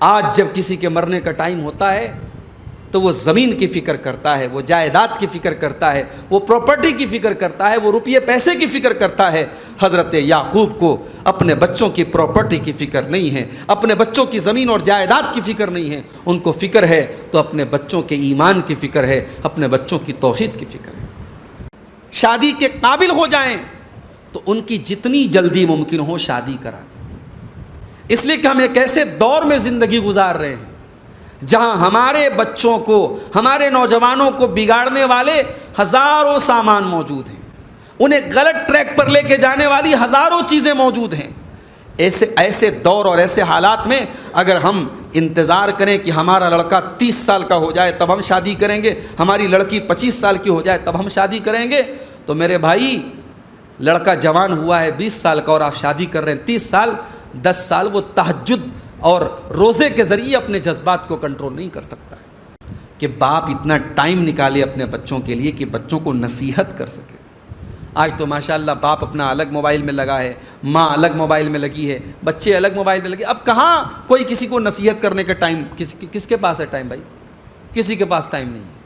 آج جب کسی کے مرنے کا ٹائم ہوتا ہے تو وہ زمین کی فکر کرتا ہے، وہ جائیداد کی فکر کرتا ہے، وہ پراپرٹی کی فکر کرتا ہے، وہ روپیے پیسے کی فکر کرتا ہے۔ حضرت یعقوب کو اپنے بچوں کی پراپرٹی کی فکر نہیں ہے، اپنے بچوں کی زمین اور جائیداد کی فکر نہیں ہے، ان کو فکر ہے تو اپنے بچوں کے ایمان کی فکر ہے، اپنے بچوں کی توحید کی فکر ہے۔ شادی کے قابل ہو جائیں تو ان کی جتنی جلدی ممکن ہو شادی کرا دیں، اس لیے کہ ہم ایک ایسے دور میں زندگی گزار رہے ہیں جہاں ہمارے بچوں کو، ہمارے نوجوانوں کو بگاڑنے والے ہزاروں سامان موجود ہیں، انہیں غلط ٹریک پر لے کے جانے والی ہزاروں چیزیں موجود ہیں۔ ایسے دور اور ایسے حالات میں اگر ہم انتظار کریں کہ ہمارا لڑکا 30 سال کا ہو جائے تب ہم شادی کریں گے، ہماری لڑکی 25 سال کی ہو جائے تب ہم شادی کریں گے، تو میرے بھائی لڑکا جوان ہوا ہے 20 سال کا اور آپ شادی کر رہے ہیں 30 سال، 10 سال وہ تہجد اور روزے کے ذریعے اپنے جذبات کو کنٹرول نہیں کر سکتا ہے کہ باپ اتنا ٹائم نکالے اپنے بچوں کے لیے کہ بچوں کو نصیحت کر سکے۔ آج تو ماشاءاللہ باپ اپنا الگ موبائل میں لگا ہے، ماں الگ موبائل میں لگی ہے، بچے الگ موبائل میں لگے، اب کہاں کوئی کسی کو نصیحت کرنے کا ٹائم، کس کے پاس ہے ٹائم بھائی؟ کسی کے پاس ٹائم نہیں ہے۔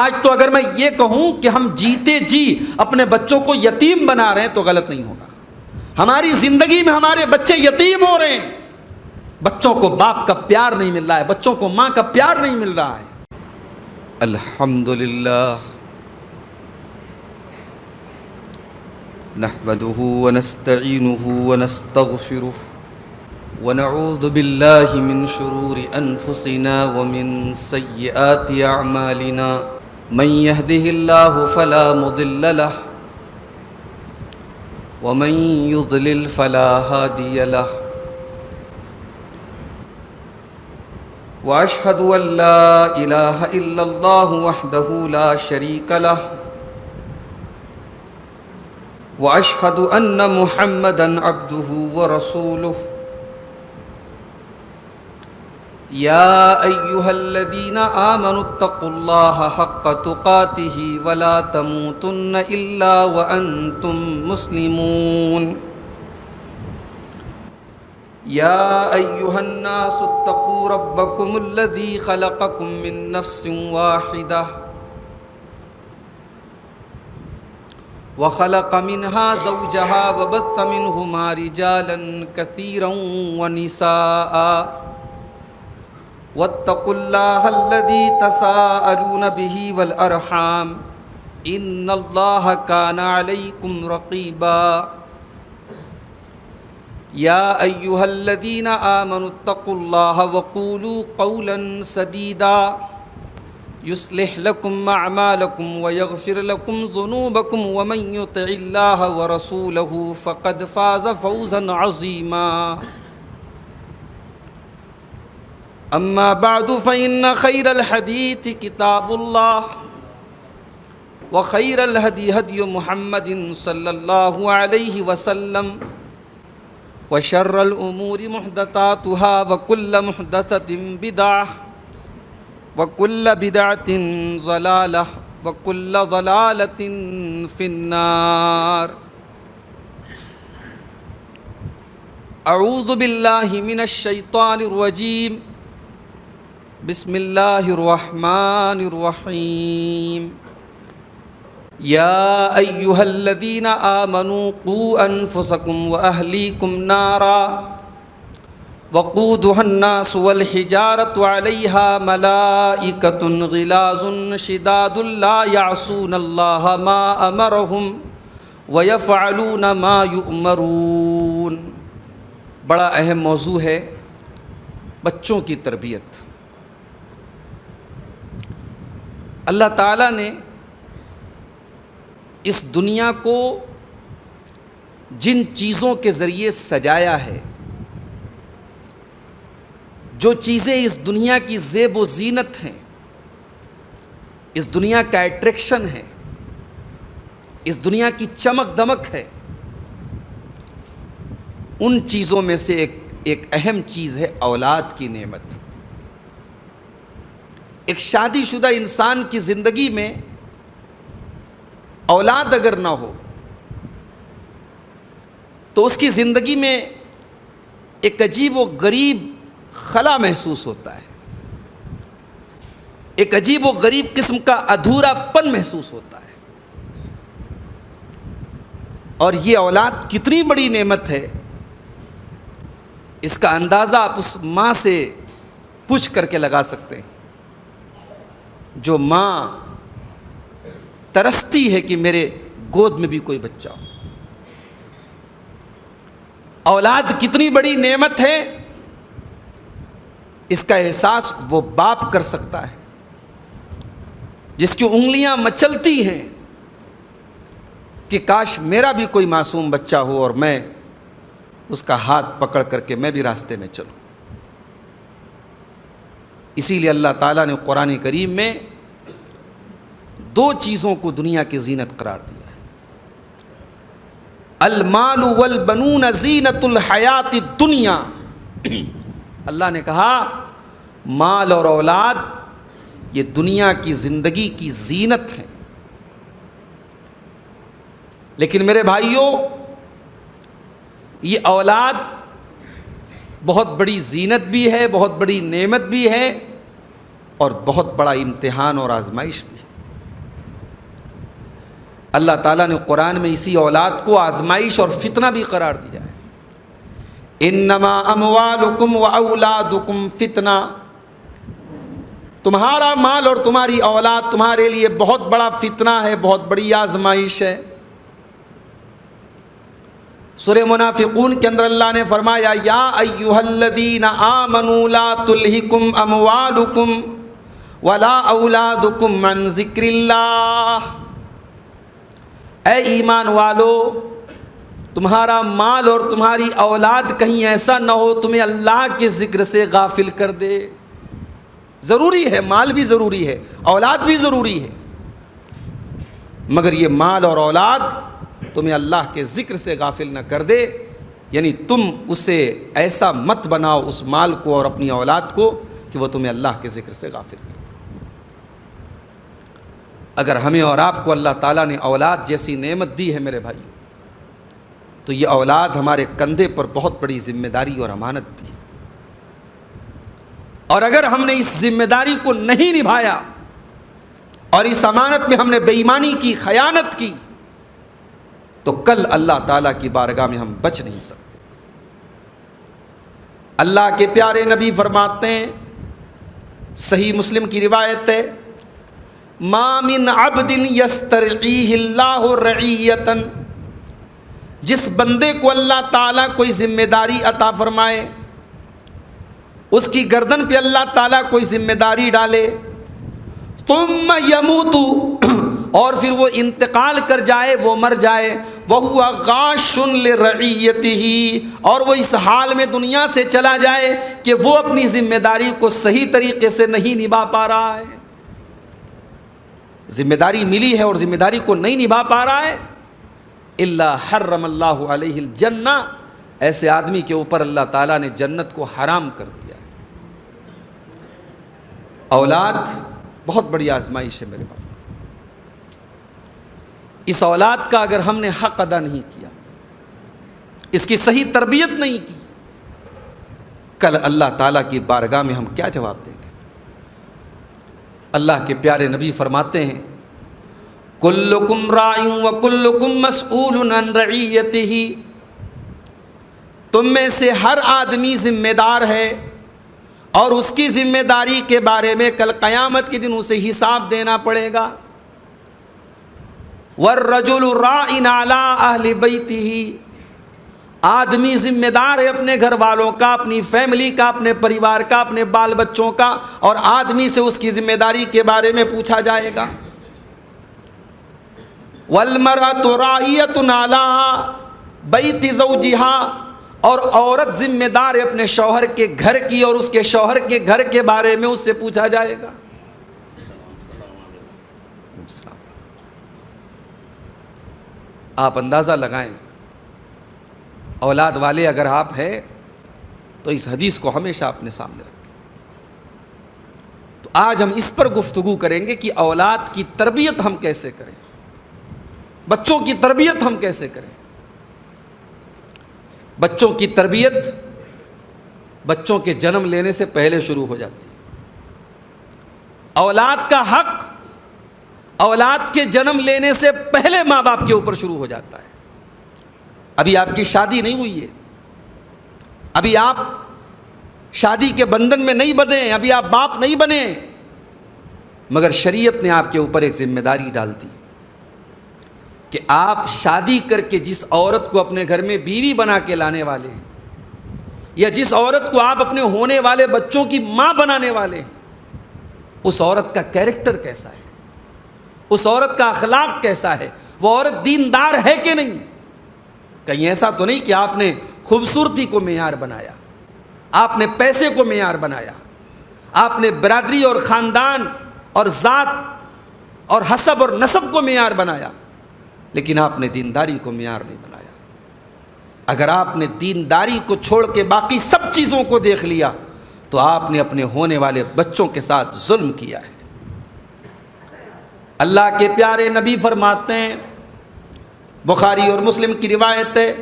آج تو اگر میں یہ کہوں کہ ہم جیتے جی اپنے بچوں کو یتیم بنا رہے ہیں تو غلط نہیں ہوگا۔ ہماری زندگی میں ہمارے بچے یتیم ہو رہے ہیں، بچوں کو باپ کا پیار نہیں مل رہا ہے، بچوں کو ماں کا پیار نہیں مل رہا ہے۔ الحمدللہ نحمده ونستعینه ونستغفره ونعوذ باللہ من شرور انفسنا ومن سیئات اعمالنا من يهده الله فلا مضل له ومن يضلل فلا هادي له واشهد ان لا اله الا الله وحده لا شريك له واشهد ان محمدا عبده ورسوله يا ايها الذين آمنوا اتقوا الله حق تقاته ولا تموتن الا وانتم مسلمون يا ايها الناس اتقوا ربكم الذي خلقكم من نفس واحدة وخلق منها زوجها وبث منهما رجالا كثيرا ونساء واتقوا الله الذي تساءلون به والأرحام إن الله كان عليكم رقيبا يا أيها الذين آمنوا اتقوا الله وقولوا قولا سديدا يصلح لكم أعمالكم ويغفر لكم ذنوبكم ومن يطع الله ورسوله فقد فاز فوزا عظيما أما بعد فإن خير الحديث كتاب الله وخير الهدي هدي محمد صلى الله عليه وسلم وشر الأمور محدثاتها وكل محدثة بدعة وكل بدعة ضلالة وكل ضلالة في النار أعوذ بالله من الشيطان الرجيم بسم الله الرحمن الرحيم يا أيها الذين آمنوا قوا أنفسكم وأهليكم نارا وقودها الناس والحجارة عليها ملائكة غلاظ شداد لا يعصون الله ما أمرهم ويفعلون ما يؤمرون۔ بڑا اہم موضوع ہے بچوں کی تربیت۔ اللہ تعالیٰ نے اس دنیا کو جن چیزوں کے ذریعے سجایا ہے، جو چیزیں اس دنیا کی زیب و زینت ہیں، اس دنیا کا اٹریکشن ہے، اس دنیا کی چمک دمک ہے، ان چیزوں میں سے ایک اہم چیز ہے اولاد کی نعمت۔ ایک شادی شدہ انسان کی زندگی میں اولاد اگر نہ ہو تو اس کی زندگی میں ایک عجیب و غریب خلا محسوس ہوتا ہے، ایک عجیب و غریب قسم کا ادھورا پن محسوس ہوتا ہے۔ اور یہ اولاد کتنی بڑی نعمت ہے، اس کا اندازہ آپ اس ماں سے پوچھ کر کے لگا سکتے ہیں، جو ماں ترستی ہے کہ میرے گود میں بھی کوئی بچہ ہو۔ اولاد کتنی بڑی نعمت ہے، اس کا احساس وہ باپ کر سکتا ہے جس کی انگلیاں مچلتی ہیں کہ کاش میرا بھی کوئی معصوم بچہ ہو اور میں اس کا ہاتھ پکڑ کر کے میں بھی راستے میں چلوں۔ اسی لیے اللہ تعالیٰ نے قرآن کریم میں دو چیزوں کو دنیا کی زینت قرار دیا ہے، المال والبنون زینت الحیات الدنیا۔ اللہ نے کہا مال اور اولاد یہ دنیا کی زندگی کی زینت ہے، لیکن میرے بھائیوں یہ اولاد بہت بڑی زینت بھی ہے، بہت بڑی نعمت بھی ہے، اور بہت بڑا امتحان اور آزمائش بھی ہے۔ اللہ تعالیٰ نے قرآن میں اسی اولاد کو آزمائش اور فتنہ بھی قرار دیا ہے۔ انما اموالکم واولادکم فتنہ، تمہارا مال اور تمہاری اولاد تمہارے لیے بہت بڑا فتنہ ہے، بہت بڑی آزمائش ہے۔ سورہ منافقون کے اندر اللہ نے فرمایا یا ایھا الذین آمنوا لا تلہکم اموالکم ولا اولادکم عن ذکر اللہ، اے ایمان والو تمہارا مال اور تمہاری اولاد کہیں ایسا نہ ہو تمہیں اللہ کے ذکر سے غافل کر دے۔ ضروری ہے، مال بھی ضروری ہے، اولاد بھی ضروری ہے، مگر یہ مال اور اولاد تمہیں اللہ کے ذکر سے غافل نہ کر دے، یعنی تم اسے ایسا مت بناؤ اس مال کو اور اپنی اولاد کو کہ وہ تمہیں اللہ کے ذکر سے غافل کر دے۔ اگر ہمیں اور آپ کو اللہ تعالیٰ نے اولاد جیسی نعمت دی ہے میرے بھائی، تو یہ اولاد ہمارے کندھے پر بہت بڑی ذمہ داری اور امانت بھی ہے، اور اگر ہم نے اس ذمہ داری کو نہیں نبھایا اور اس امانت میں ہم نے بے ایمانی کی، خیانت کی، تو کل اللہ تعالیٰ کی بارگاہ میں ہم بچ نہیں سکتے۔ اللہ کے پیارے نبی فرماتے ہیں، صحیح مسلم کی روایت ہے، ما من عبد یسترعیہ اللہ رعیۃ، جس بندے کو اللہ تعالیٰ کوئی ذمہ داری عطا فرمائے، اس کی گردن پہ اللہ تعالیٰ کوئی ذمہ داری ڈالے، ثم یموت، اور پھر وہ انتقال کر جائے، وہ مر جائے، وہو غاش لرعیتہ، اور وہ اس حال میں دنیا سے چلا جائے کہ وہ اپنی ذمہ داری کو صحیح طریقے سے نہیں نبھا پا رہا ہے، ذمہ داری ملی ہے اور ذمہ داری کو نہیں نبھا پا رہا ہے، الا حرم اللہ علیہ الجنہ، ایسے آدمی کے اوپر اللہ تعالیٰ نے جنت کو حرام کر دیا ہے۔ اولاد بہت بڑی آزمائش ہے میرے بھائی، اس اولاد کا اگر ہم نے حق ادا نہیں کیا، اس کی صحیح تربیت نہیں کی، کل اللہ تعالیٰ کی بارگاہ میں ہم کیا جواب دیں گے؟ اللہ کے پیارے نبی فرماتے ہیں، کلکم راع وکلکم مسئول عن رعیتہ، تم میں سے ہر آدمی ذمہ دار ہے اور اس کی ذمہ داری کے بارے میں کل قیامت کے دن اسے حساب دینا پڑے گا۔ والرجل راع علی اہل بیتہ، آدمی ذمہ دار ہے اپنے گھر والوں کا، اپنی فیملی کا، اپنے پریوار کا، اپنے بال بچوں کا، اور آدمی سے اس کی ذمہ داری کے بارے میں پوچھا جائے گا۔ والمرأۃ راعیۃ علی بیت زوجہا، اور عورت ذمہ دار ہے اپنے شوہر کے گھر کی، اور اس کے شوہر کے گھر کے بارے میں اس سے پوچھا جائے گا۔ آپ اندازہ لگائیں، اولاد والے اگر آپ ہیں تو اس حدیث کو ہمیشہ اپنے سامنے رکھیں۔ تو آج ہم اس پر گفتگو کریں گے کہ اولاد کی تربیت ہم کیسے کریں، بچوں کی تربیت ہم کیسے کریں۔ بچوں کی تربیت بچوں کے جنم لینے سے پہلے شروع ہو جاتی ہے۔ اولاد کا حق اولاد کے جنم لینے سے پہلے ماں باپ کے اوپر شروع ہو جاتا ہے۔ ابھی آپ کی شادی نہیں ہوئی ہے، ابھی آپ شادی کے بندھن میں نہیں بندھے ہیں، ابھی آپ باپ نہیں بنے، مگر شریعت نے آپ کے اوپر ایک ذمہ داری ڈال دی کہ آپ شادی کر کے جس عورت کو اپنے گھر میں بیوی بنا کے لانے والے ہیں، یا جس عورت کو آپ اپنے ہونے والے بچوں کی ماں بنانے والے ہیں، اس عورت کا کیریکٹر کیسا ہے، اس عورت کا اخلاق کیسا ہے، وہ عورت دیندار ہے کہ نہیں۔ کہیں ایسا تو نہیں کہ آپ نے خوبصورتی کو معیار بنایا، آپ نے پیسے کو معیار بنایا، آپ نے برادری اور خاندان اور ذات اور حسب اور نسب کو معیار بنایا، لیکن آپ نے دینداری کو معیار نہیں بنایا۔ اگر آپ نے دینداری کو چھوڑ کے باقی سب چیزوں کو دیکھ لیا تو آپ نے اپنے ہونے والے بچوں کے ساتھ ظلم کیا ہے۔ اللہ کے پیارے نبی فرماتے ہیں، بخاری اور مسلم کی روایت ہے،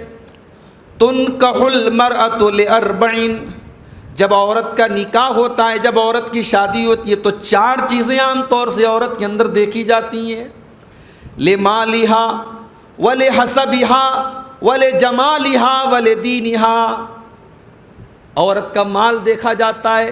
تنکح المرأۃ لاربع، جب عورت کا نکاح ہوتا ہے، جب عورت کی شادی ہوتی ہے تو 4 چیزیں عام طور سے عورت کے اندر دیکھی جاتی ہیں، لمالہا ولحسبہا ولجمالہا ولدینہا۔ عورت کا مال دیکھا جاتا ہے،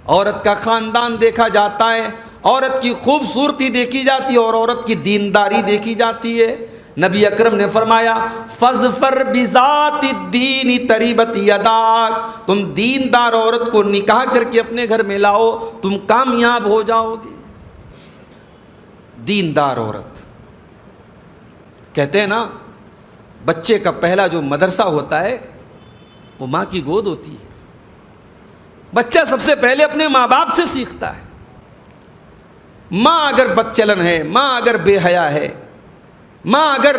عورت کا خاندان دیکھا جاتا ہے، عورت کی خوبصورتی دیکھی جاتی ہے اور عورت کی دینداری دیکھی جاتی ہے۔ نبی اکرم نے فرمایا، فاظفر بذات الدین تریبت یداک، تم دیندار عورت کو نکاح کر کے اپنے گھر میں لاؤ، تم کامیاب ہو جاؤ گے۔ دیندار عورت، کہتے ہیں نا بچے کا پہلا جو مدرسہ ہوتا ہے وہ ماں کی گود ہوتی ہے۔ بچہ سب سے پہلے اپنے ماں باپ سے سیکھتا ہے۔ ماں اگر بدچلن ہے، ماں اگر بے حیا ہے، ماں اگر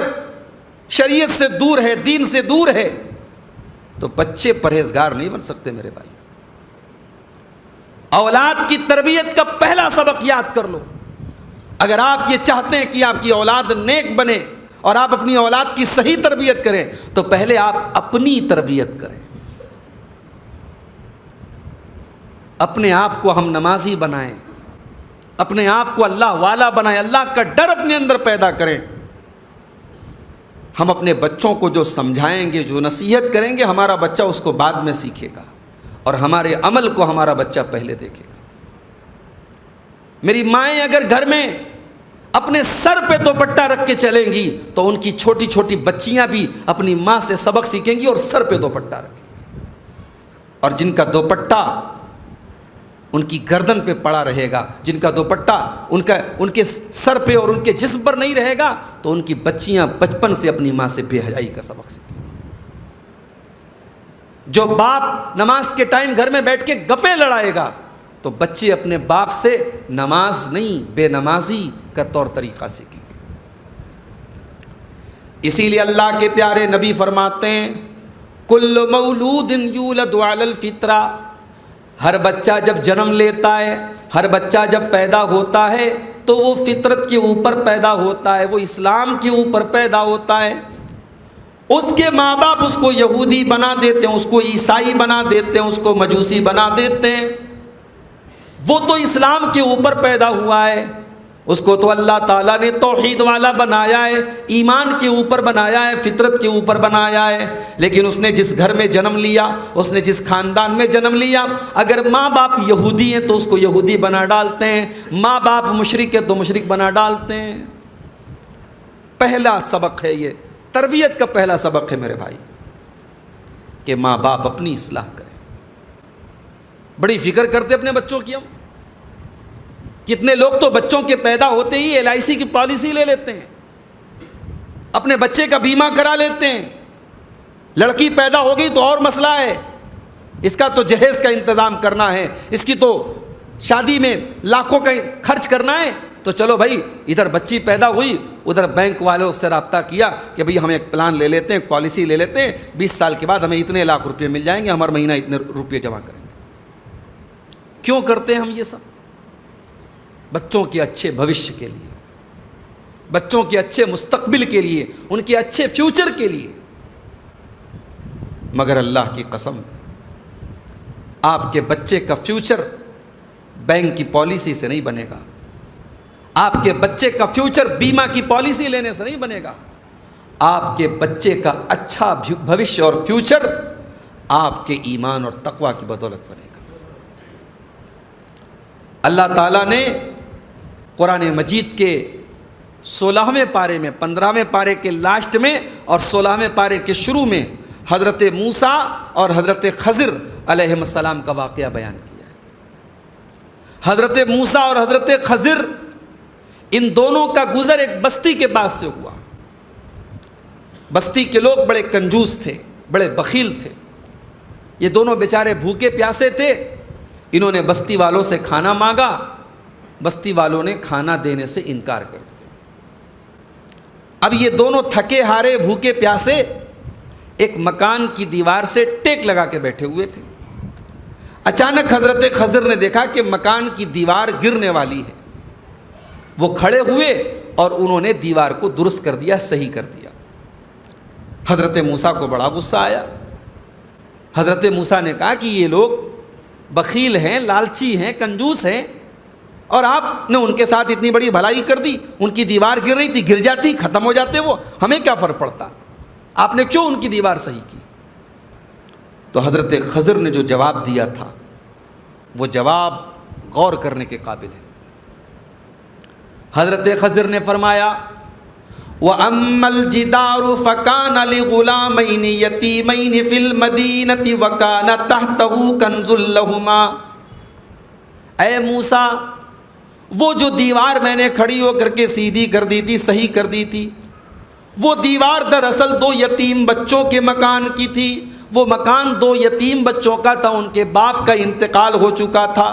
شریعت سے دور ہے، دین سے دور ہے، تو بچے پرہیزگار نہیں بن سکتے میرے بھائی۔ اولاد کی تربیت کا پہلا سبق یاد کر لو۔ اگر آپ یہ چاہتے ہیں کہ آپ کی اولاد نیک بنے اور آپ اپنی اولاد کی صحیح تربیت کریں تو پہلے آپ اپنی تربیت کریں، اپنے آپ کو ہم نمازی بنائیں، اپنے آپ کو اللہ والا بنائیں، اللہ کا ڈر اپنے اندر پیدا کریں۔ ہم اپنے بچوں کو جو سمجھائیں گے، جو نصیحت کریں گے، ہمارا بچہ اس کو بعد میں سیکھے گا اور ہمارے عمل کو ہمارا بچہ پہلے دیکھے گا۔ میری مائیں اگر گھر میں اپنے سر پہ دوپٹہ رکھ کے چلیں گی تو ان کی چھوٹی چھوٹی بچیاں بھی اپنی ماں سے سبق سیکھیں گی اور سر پہ دوپٹہ رکھیں گی، اور جن کا دوپٹہ ان کی گردن پہ پڑا رہے گا، جن کا دوپٹہ ان کے سر پہ اور ان کے جسم پر نہیں رہے گا، تو ان کی بچیاں بچپن سے اپنی ماں سے بے حیائی کا سبق سیکھیں۔ جو باپ نماز کے ٹائم گھر میں بیٹھ کے گپیں لڑائے گا تو بچے اپنے باپ سے نماز نہیں، بے نمازی کا طور طریقہ سیکھیں گے۔ اسی لیے اللہ کے پیارے نبی فرماتے ہیں، کل مولود یولد علی الفطرہ، ہر بچہ جب جنم لیتا ہے، ہر بچہ جب پیدا ہوتا ہے تو وہ فطرت کے اوپر پیدا ہوتا ہے، وہ اسلام کے اوپر پیدا ہوتا ہے۔ اس کے ماں باپ اس کو یہودی بنا دیتے ہیں، اس کو عیسائی بنا دیتے ہیں، اس کو مجوسی بنا دیتے ہیں، وہ تو اسلام کے اوپر پیدا ہوا ہے، اس کو تو اللہ تعالیٰ نے توحید والا بنایا ہے، ایمان کے اوپر بنایا ہے، فطرت کے اوپر بنایا ہے۔ لیکن اس نے جس گھر میں جنم لیا، اس نے جس خاندان میں جنم لیا، اگر ماں باپ یہودی ہیں تو اس کو یہودی بنا ڈالتے ہیں، ماں باپ مشرک ہیں تو مشرک بنا ڈالتے ہیں۔ پہلا سبق ہے یہ، تربیت کا پہلا سبق ہے میرے بھائی، کہ ماں باپ اپنی اصلاح کریں۔ بڑی فکر کرتے اپنے بچوں کی ہم، کتنے لوگ تو بچوں کے پیدا ہوتے ہی LIC کی پالیسی لے لیتے ہیں، اپنے بچے کا بیمہ کرا لیتے ہیں، لڑکی پیدا ہو گئی تو اور مسئلہ ہے، اس کا تو جہیز کا انتظام کرنا ہے، اس کی تو شادی میں لاکھوں کا خرچ کرنا ہے، تو چلو بھائی ادھر بچی پیدا ہوئی، ادھر بینک والوں سے رابطہ کیا کہ بھئی ہم ایک پلان لے لیتے ہیں، ایک پالیسی لے لیتے ہیں، 20 سال کے بعد ہمیں اتنے لاکھ روپے مل جائیں گے، ہم ہر مہینہ اتنے روپے جمع کریں گے۔ کیوں کرتے ہیں ہم یہ سب؟ بچوں کے اچھے بھوشیہ کے لیے، بچوں کے اچھے مستقبل کے لیے، ان کے اچھے فیوچر کے لیے۔ مگر اللہ کی قسم، آپ کے بچے کا فیوچر بینک کی پالیسی سے نہیں بنے گا، آپ کے بچے کا فیوچر بیمہ کی پالیسی لینے سے نہیں بنے گا، آپ کے بچے کا اچھا بھوشیہ اور فیوچر آپ کے ایمان اور تقوی کی بدولت بنے گا۔ اللہ تعالیٰ نے قرآن مجید کے 16ویں پارے میں، 15ویں پارے کے لاسٹ میں اور 16ویں پارے کے شروع میں حضرت موسیٰ اور حضرت خضر علیہ السلام کا واقعہ بیان کیا ہے۔ حضرت موسیٰ اور حضرت خضر ان دونوں کا گزر ایک بستی کے پاس سے ہوا۔ بستی کے لوگ بڑے کنجوس تھے، بڑے بخیل تھے، یہ دونوں بیچارے بھوکے پیاسے تھے۔ انہوں نے بستی والوں سے کھانا مانگا، بستی والوں نے کھانا دینے سے انکار کر دیا۔ اب یہ دونوں تھکے ہارے بھوکے پیاسے ایک مکان کی دیوار سے ٹیک لگا کے بیٹھے ہوئے تھے۔ اچانک حضرت خضر نے دیکھا کہ مکان کی دیوار گرنے والی ہے۔ وہ کھڑے ہوئے اور انہوں نے دیوار کو درست کر دیا، صحیح کر دیا۔ حضرت موسیٰ کو بڑا غصہ آیا۔ حضرت موسیٰ نے کہا کہ یہ لوگ بخیل ہیں، لالچی ہیں، کنجوس ہیں، اور آپ نے ان کے ساتھ اتنی بڑی بھلائی کر دی۔ ان کی دیوار گر رہی تھی، گر جاتی، ختم ہو جاتے وہ، ہمیں کیا فرق پڑتا؟ آپ نے کیوں ان کی دیوار صحیح کی؟ تو حضرت خضر نے جو جواب دیا تھا وہ جواب غور کرنے کے قابل ہے۔ حضرت خضر نے فرمایا وَأَمَّا الْجِدَارُ فَكَانَ لِغُلَامَيْنِ يَتِيمَيْنِ فِي الْمَدِينَةِ وَكَانَ تَحْتَهُ كَنْزٌ لَهُمَا۔ اے موسیٰ، وہ جو دیوار میں نے کھڑی ہو کر کے سیدھی کر دی تھی، صحیح کر دی تھی، وہ دیوار دراصل 2 یتیم بچوں کے مکان کی تھی۔ وہ مکان 2 یتیم بچوں کا تھا، ان کے باپ کا انتقال ہو چکا تھا۔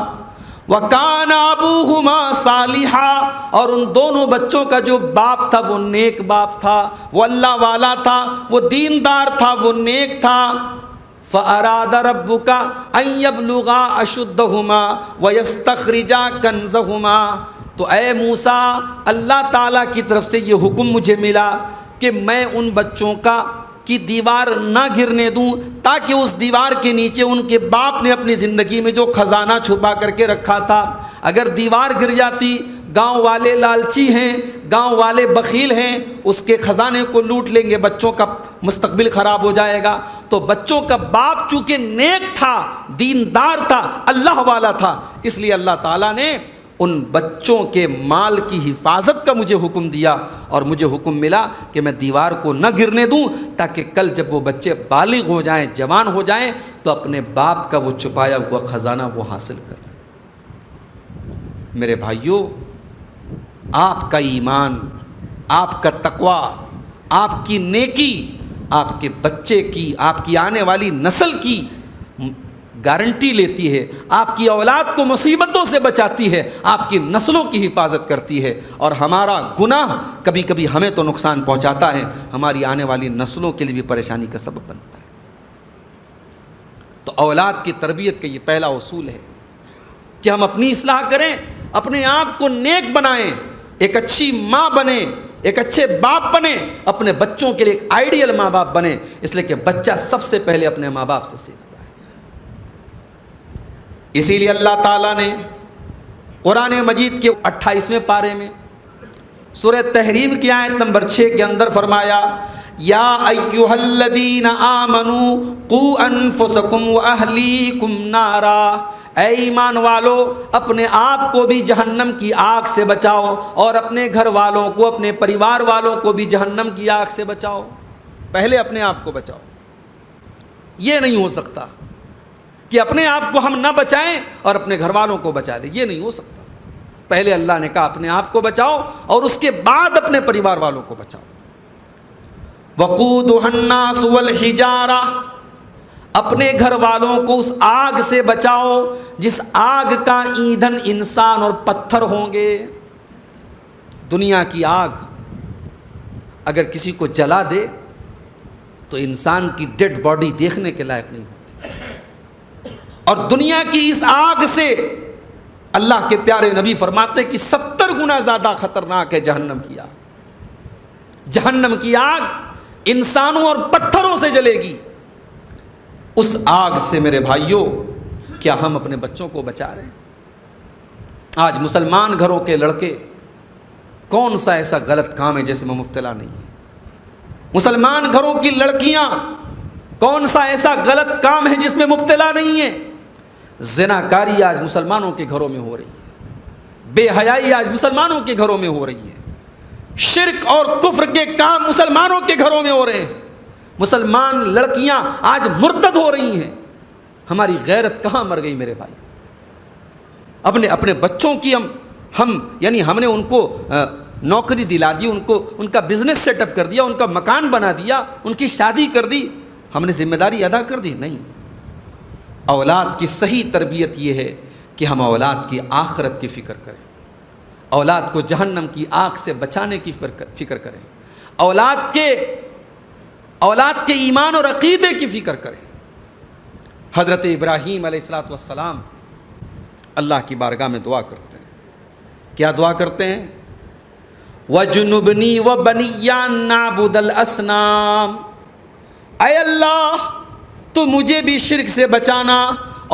وَكَانَ أَبُوهُمَا صَالِحًا، اور ان دونوں بچوں کا جو باپ تھا وہ نیک باپ تھا، وہ اللہ والا تھا، وہ دیندار تھا، وہ نیک تھا۔ فَأَرَادَ رَبُّكَ أَن يَبْلُغَا أَشُدَّهُمَا وَيَسْتَخْرِجَا كَنزَهُمَا۔ تو اے موسیٰ، اللہ تعالیٰ کی طرف سے یہ حکم مجھے ملا کہ میں ان بچوں کی دیوار نہ گرنے دوں، تاکہ اس دیوار کے نیچے ان کے باپ نے اپنی زندگی میں جو خزانہ چھپا کر کے رکھا تھا، اگر دیوار گر جاتی، گاؤں والے لالچی ہیں، گاؤں والے بخیل ہیں، اس کے خزانے کو لوٹ لیں گے، بچوں کا مستقبل خراب ہو جائے گا۔ تو بچوں کا باپ چونکہ نیک تھا، دیندار تھا، اللہ والا تھا، اس لیے اللہ تعالیٰ نے ان بچوں کے مال کی حفاظت کا مجھے حکم دیا، اور مجھے حکم ملا کہ میں دیوار کو نہ گرنے دوں، تاکہ کل جب وہ بچے بالغ ہو جائیں، جوان ہو جائیں، تو اپنے باپ کا وہ چھپایا ہوا خزانہ وہ حاصل کر لیں۔ میرے بھائیوں، آپ کا ایمان، آپ کا تقوی، آپ کی نیکی آپ کے بچے کی، آپ کی آنے والی نسل کی گارنٹی لیتی ہے، آپ کی اولاد کو مصیبتوں سے بچاتی ہے، آپ کی نسلوں کی حفاظت کرتی ہے۔ اور ہمارا گناہ کبھی کبھی ہمیں تو نقصان پہنچاتا ہے، ہماری آنے والی نسلوں کے لیے بھی پریشانی کا سبب بنتا ہے۔ تو اولاد کی تربیت کا یہ پہلا اصول ہے کہ ہم اپنی اصلاح کریں، اپنے آپ کو نیک بنائیں، ایک اچھی ماں بنیں، ایک اچھے باپ بنیں، اپنے بچوں کے لیے ایک آئیڈیل ماں باپ بنیں، اس لیے کہ بچہ سب سے پہلے اپنے ماں باپ سے سیکھتا ہے۔ اسی لیے اللہ تعالیٰ نے قرآن مجید کے 28ویں پارے میں سورہ تحریم کی آیت نمبر 6 کے اندر فرمایا یا ایھا الذین آمنوا قوا انفسکم واہلیکم نارا، اے ایمان والو اپنے آپ کو بھی جہنم کی آگ سے بچاؤ اور اپنے گھر والوں کو، اپنے پریوار والوں کو بھی جہنم کی آگ سے بچاؤ۔ پہلے اپنے آپ کو بچاؤ۔ یہ نہیں ہو سکتا کہ اپنے آپ کو ہم نہ بچائیں اور اپنے گھر والوں کو بچا لیں، یہ نہیں ہو سکتا۔ پہلے اللہ نے کہا اپنے آپ کو بچاؤ اور اس کے بعد اپنے پریوار والوں کو بچاؤ۔ وقودھا الناس والحجارہ، اپنے گھر والوں کو اس آگ سے بچاؤ جس آگ کا ایندھن انسان اور پتھر ہوں گے۔ دنیا کی آگ اگر کسی کو جلا دے تو انسان کی ڈیڈ باڈی دیکھنے کے لائق نہیں ہوتی، اور دنیا کی اس آگ سے اللہ کے پیارے نبی فرماتے ہیں کہ 70 گنا زیادہ خطرناک ہے جہنم کی آگ۔ جہنم کی آگ انسانوں اور پتھروں سے جلے گی۔ اس آگ سے میرے بھائیوں کیا ہم اپنے بچوں کو بچا رہے ہیں؟ آج مسلمان گھروں کے لڑکے کون سا ایسا غلط کام ہے جس میں مبتلا نہیں ہے؟ مسلمان گھروں کی لڑکیاں کون سا ایسا غلط کام ہے جس میں مبتلا نہیں ہے؟ زناکاری آج مسلمانوں کے گھروں میں ہو رہی ہے، بے حیائی آج مسلمانوں کے گھروں میں ہو رہی ہے، شرک اور کفر کے کام مسلمانوں کے گھروں میں ہو رہے ہیں، مسلمان لڑکیاں آج مرتد ہو رہی ہیں۔ ہماری غیرت کہاں مر گئی میرے بھائی؟ اپنے بچوں کی ہم نے ان کو نوکری دلا دی، ان کا بزنس سیٹ اپ کر دیا، ان کا مکان بنا دیا، ان کی شادی کر دی، ہم نے ذمہ داری ادا کر دی؟ نہیں۔ اولاد کی صحیح تربیت یہ ہے کہ ہم اولاد کی آخرت کی فکر کریں، اولاد کو جہنم کی آگ سے بچانے کی فکر کریں، اولاد کے ایمان اور عقیدے کی فکر کریں۔ حضرت ابراہیم علیہ الصلوۃ والسلام اللہ کی بارگاہ میں دعا کرتے ہیں، کیا دعا کرتے ہیں؟ وَجُنُبْنِي وَبَنِيَّ أَن نَّعْبُدَ الْأَصْنَامَ، اے اللہ تو مجھے بھی شرک سے بچانا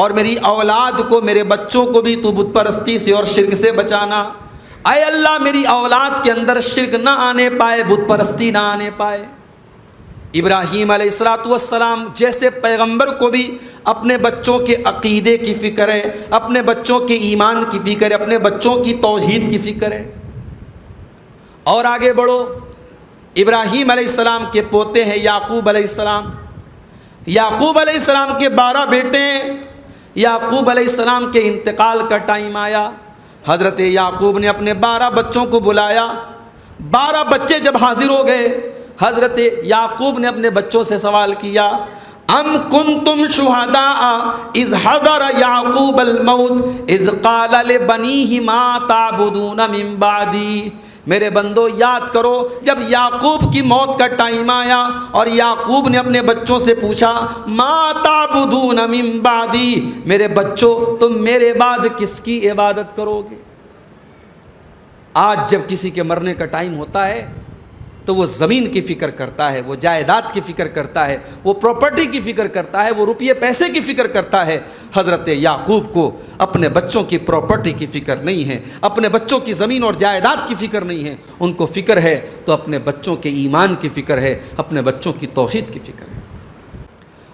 اور میری اولاد کو، میرے بچوں کو بھی تو بت پرستی سے اور شرک سے بچانا۔ اے اللہ میری اولاد کے اندر شرک نہ آنے پائے، بت پرستی نہ آنے پائے۔ ابراہیم علیہ الصلوۃ والسلام جیسے پیغمبر کو بھی اپنے بچوں کے عقیدے کی فکر ہے، اپنے بچوں کے ایمان کی فکر ہے، اپنے بچوں کی توحید کی فکر ہے۔ اور آگے بڑھو، ابراہیم علیہ السلام کے پوتے ہیں یعقوب علیہ السلام، یعقوب علیہ السلام کے 12 بیٹے ہیں۔ یعقوب علیہ السلام کے انتقال کا ٹائم آیا، حضرت یعقوب نے اپنے 12 بچوں کو بلایا۔ 12 بچے جب حاضر ہو گئے، حضرت یعقوب نے اپنے بچوں سے سوال کیا، ام کنتم شہداء اذ حضر یعقوب الموت اذ قال لبنیہ ما تعبدون من بعدی، میرے بندو یاد کرو جب یعقوب کی موت کا ٹائم آیا اور یعقوب نے اپنے بچوں سے پوچھا ما تعبدون من بعدی، میرے بچوں تم میرے بعد کس کی عبادت کرو گے؟ آج جب کسی کے مرنے کا ٹائم ہوتا ہے تو وہ زمین کی فکر کرتا ہے، وہ جائیداد کی فکر کرتا ہے، وہ پراپرٹی کی فکر کرتا ہے، وہ روپیے پیسے کی فکر کرتا ہے۔ حضرت یعقوب کو اپنے بچوں کی پراپرٹی کی فکر نہیں ہے، اپنے بچوں کی زمین اور جائیداد کی فکر نہیں ہے، ان کو فکر ہے تو اپنے بچوں کے ایمان کی فکر ہے، اپنے بچوں کی توحید کی فکر ہے۔